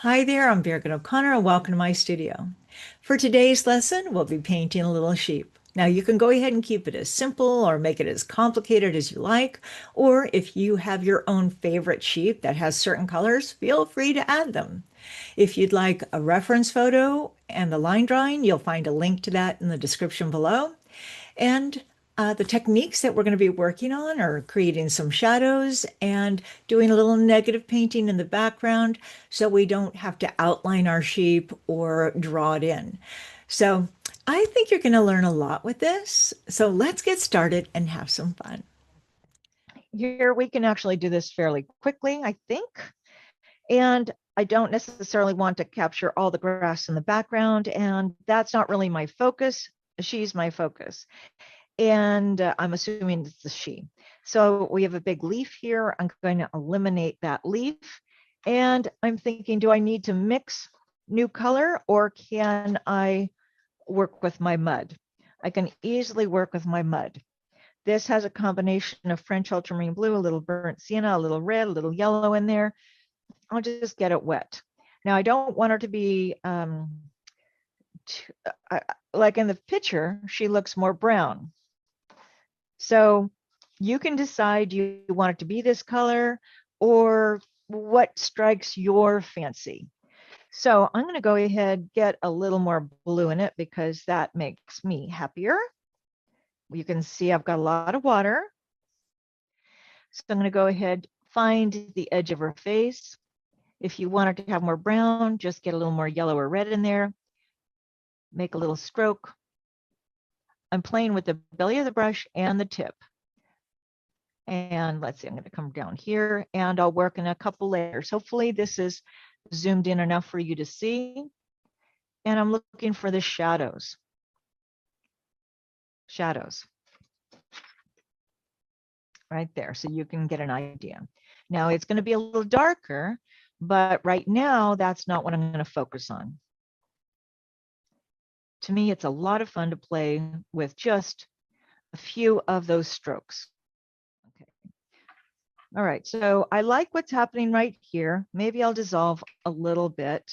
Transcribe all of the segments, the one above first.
Hi there, I'm Birgit O'Connor and welcome to my studio. For today's lesson, we'll be painting a little sheep. Now you can go ahead and keep it as simple or make it as complicated as you like, or if you have your own favorite sheep that has certain colors, feel free to add them. If you'd like a reference photo and the line drawing, you'll find a link to that in the description below. And the techniques that we're going to be working on are creating some shadows and doing a little negative painting in the background so we don't have to outline our sheep or draw it in. So I think you're going to learn a lot with this. So let's get started and have some fun. Here we can actually do this fairly quickly, I think. And I don't necessarily want to capture all the grass in the background, and that's not really my focus. She's my focus. And I'm assuming it's the she. So we have a big leaf here. I'm going to eliminate that leaf. And I'm thinking, do I need to mix new color or can I work with my mud? I can easily work with my mud. This has a combination of French ultramarine blue, a little burnt sienna, a little red, a little yellow in there. I'll just get it wet. Now I don't want her to be like in the picture, she looks more brown. So you can decide you want it to be this color or what strikes your fancy. So I'm going to go ahead, get a little more blue in it because that makes me happier. You can see I've got a lot of water. So I'm going to go ahead, find the edge of her face. If you want her to have more brown, just get a little more yellow or red in there. Make a little stroke. I'm playing with the belly of the brush and the tip. And let's see, I'm going to come down here and I'll work in a couple layers. Hopefully this is zoomed in enough for you to see. And I'm looking for the shadows. Shadows. Right there, so you can get an idea. Now it's going to be a little darker, but right now that's not what I'm going to focus on. To me, it's a lot of fun to play with just a few of those strokes. Okay. All right, so I like what's happening right here. Maybe I'll dissolve a little bit.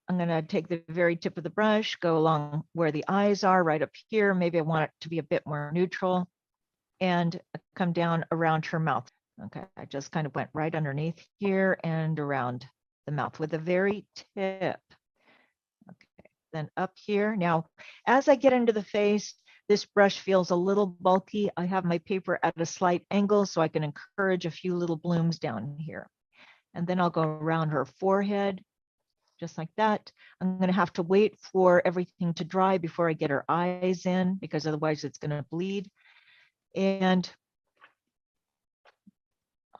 I'm going to take the very tip of the brush, go along where the eyes are right up here. Maybe I want it to be a bit more neutral and come down around her mouth. Okay, I just kind of went right underneath here and around the mouth with the very tip. Okay, then up here. Now, as I get into the face, this brush feels a little bulky. I have my paper at a slight angle so I can encourage a few little blooms down here. And then I'll go around her forehead, just like that. I'm going to have to wait for everything to dry before I get her eyes in, because otherwise it's going to bleed. And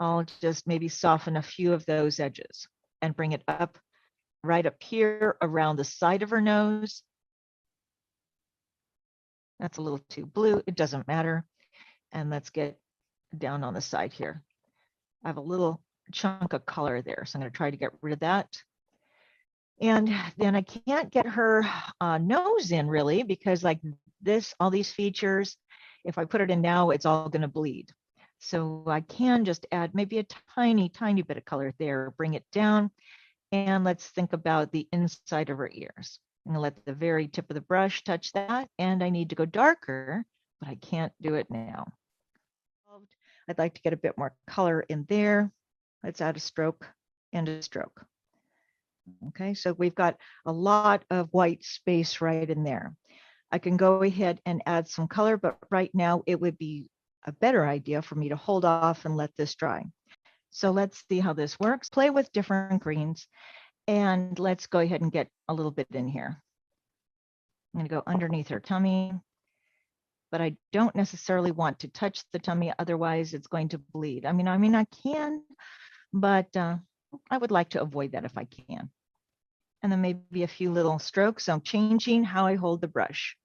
I'll just maybe soften a few of those edges and bring it up right up here around the side of her nose. That's a little too blue. It doesn't matter. And let's get down on the side here. I have a little chunk of color there, so I'm going to try to get rid of that. And then I can't get her nose in really, because like this, all these features, if I put it in now, it's all going to bleed. So I can just add maybe a tiny, tiny bit of color there, bring it down. And let's think about the inside of her ears. I'm going to let the very tip of the brush touch that. And I need to go darker, but I can't do it now. I'd like to get a bit more color in there. Let's add a stroke and a stroke. Okay, so we've got a lot of white space right in there. I can go ahead and add some color, but right now it would be a better idea for me to hold off and let this dry. So let's see how this works. Play with different greens and let's go ahead and get a little bit in here. I'm going to go underneath her tummy, but I don't necessarily want to touch the tummy, otherwise it's going to bleed. I mean, I can, but I would like to avoid that if I can. And then maybe a few little strokes. So I'm changing how I hold the brush.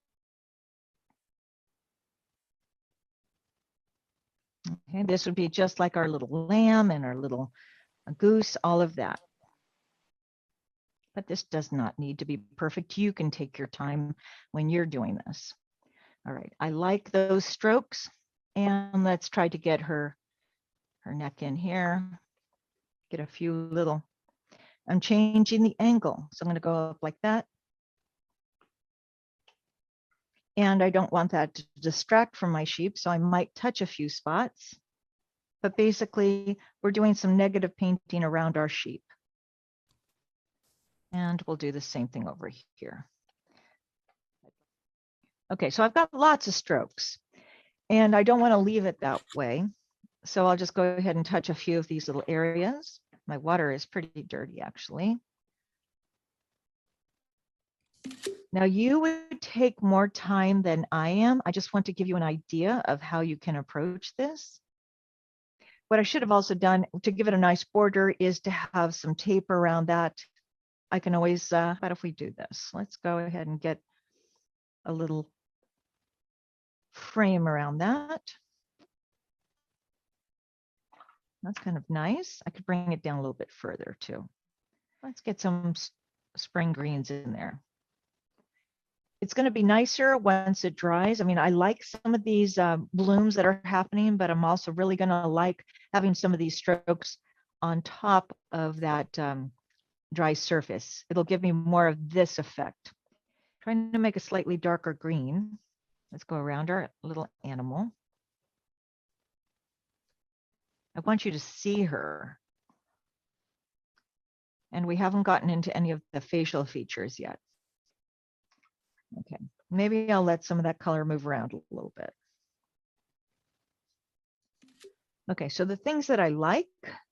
Okay, this would be just like our little lamb and our little goose, all of that. But this does not need to be perfect. You can take your time when you're doing this. All right, I like those strokes. And let's try to get her neck in here. Get a few little I'm changing the angle. So I'm going to go up like that. And I don't want that to distract from my sheep, so I might touch a few spots. But basically, we're doing some negative painting around our sheep. And we'll do the same thing over here. Okay, so I've got lots of strokes, and I don't want to leave it that way. So I'll just go ahead and touch a few of these little areas. My water is pretty dirty, actually. Now you would take more time than I am. I just want to give you an idea of how you can approach this. What I should have also done to give it a nice border is to have some tape around that. I can always, but if we do this, let's go ahead and get a little frame around that. That's kind of nice. I could bring it down a little bit further too. Let's get some spring greens in there. It's going to be nicer once it dries. I mean, I like some of these blooms that are happening, but I'm also really going to like having some of these strokes on top of that dry surface. It'll give me more of this effect. Trying to make a slightly darker green. Let's go around our little animal. I want you to see her. And we haven't gotten into any of the facial features yet. Okay, maybe I'll let some of that color move around a little bit. Okay, so the things that I like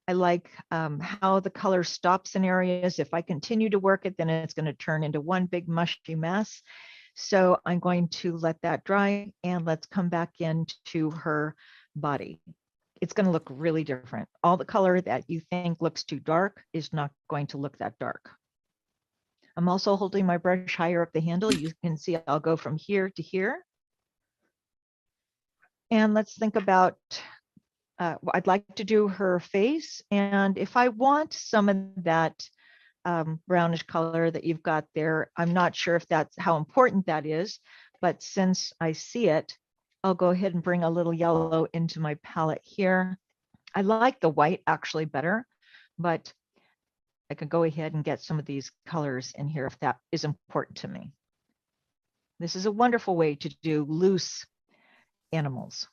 how the color stops in areas. If I continue to work it, then it's going to turn into one big mushy mess. So I'm going to let that dry, and let's come back into her body. It's going to look really different. All the color that you think looks too dark is not going to look that dark. I'm also holding my brush higher up the handle. You can see I'll go from here to here. And let's think about, I'd like to do her face. And if I want some of that brownish color that you've got there, I'm not sure if that's how important that is, but since I see it, I'll go ahead and bring a little yellow into my palette here. I like the white actually better, but I could go ahead and get some of these colors in here if that is important to me. This is a wonderful way to do loose animals.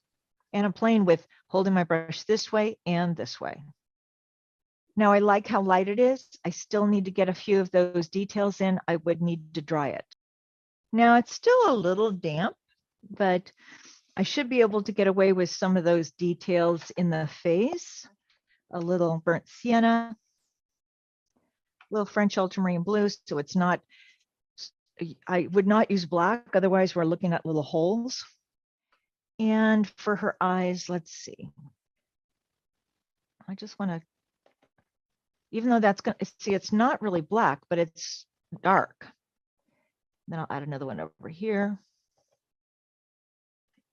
And I'm playing with holding my brush this way and this way. Now I like how light it is. I still need to get a few of those details in. I would need to dry it. Now it's still a little damp, but I should be able to get away with some of those details in the face. A little burnt sienna, a little French ultramarine blue, so it's not, I would not use black, otherwise we're looking at little holes. And for her eyes, let's see. I just want to, even though that's going to, see, it's not really black, but it's dark. Then I'll add another one over here.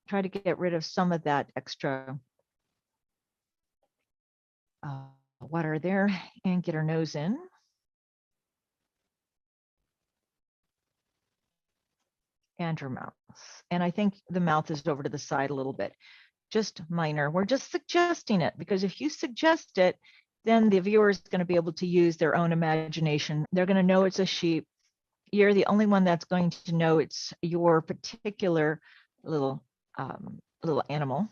Try to get rid of some of that extra water there and get her nose in. And her mouth. And I think the mouth is over to the side a little bit. Just minor. We're just suggesting it, because if you suggest it, then the viewer is going to be able to use their own imagination. They're going to know it's a sheep. You're the only one that's going to know it's your particular little animal.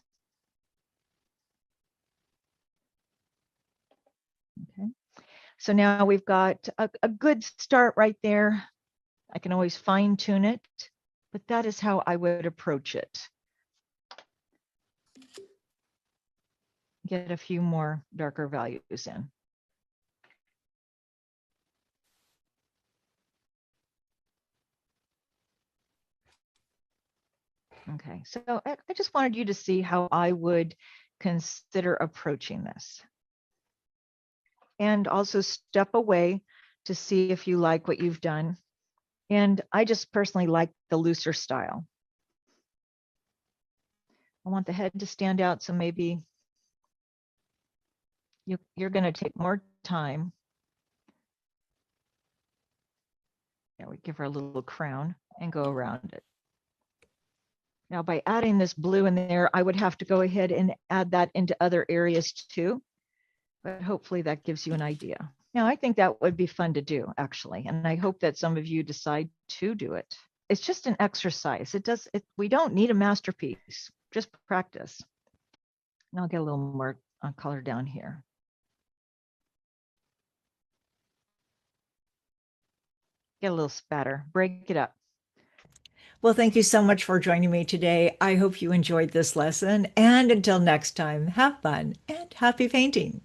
Okay. So now we've got a good start right there. I can always fine tune it, but that is how I would approach it. Get a few more darker values in. Okay, so I just wanted you to see how I would consider approaching this. And also step away to see if you like what you've done. And I just personally like the looser style. I want the head to stand out, so maybe you're going to take more time. Yeah, we give her a little crown and go around it. Now, by adding this blue in there, I would have to go ahead and add that into other areas too. But hopefully that gives you an idea. Now, I think that would be fun to do, actually, and I hope that some of you decide to do it. It's just an exercise. We don't need a masterpiece, just practice. And I'll get a little more color down here. Get a little spatter, break it up. Well, thank you so much for joining me today. I hope you enjoyed this lesson. And until next time, have fun and happy painting.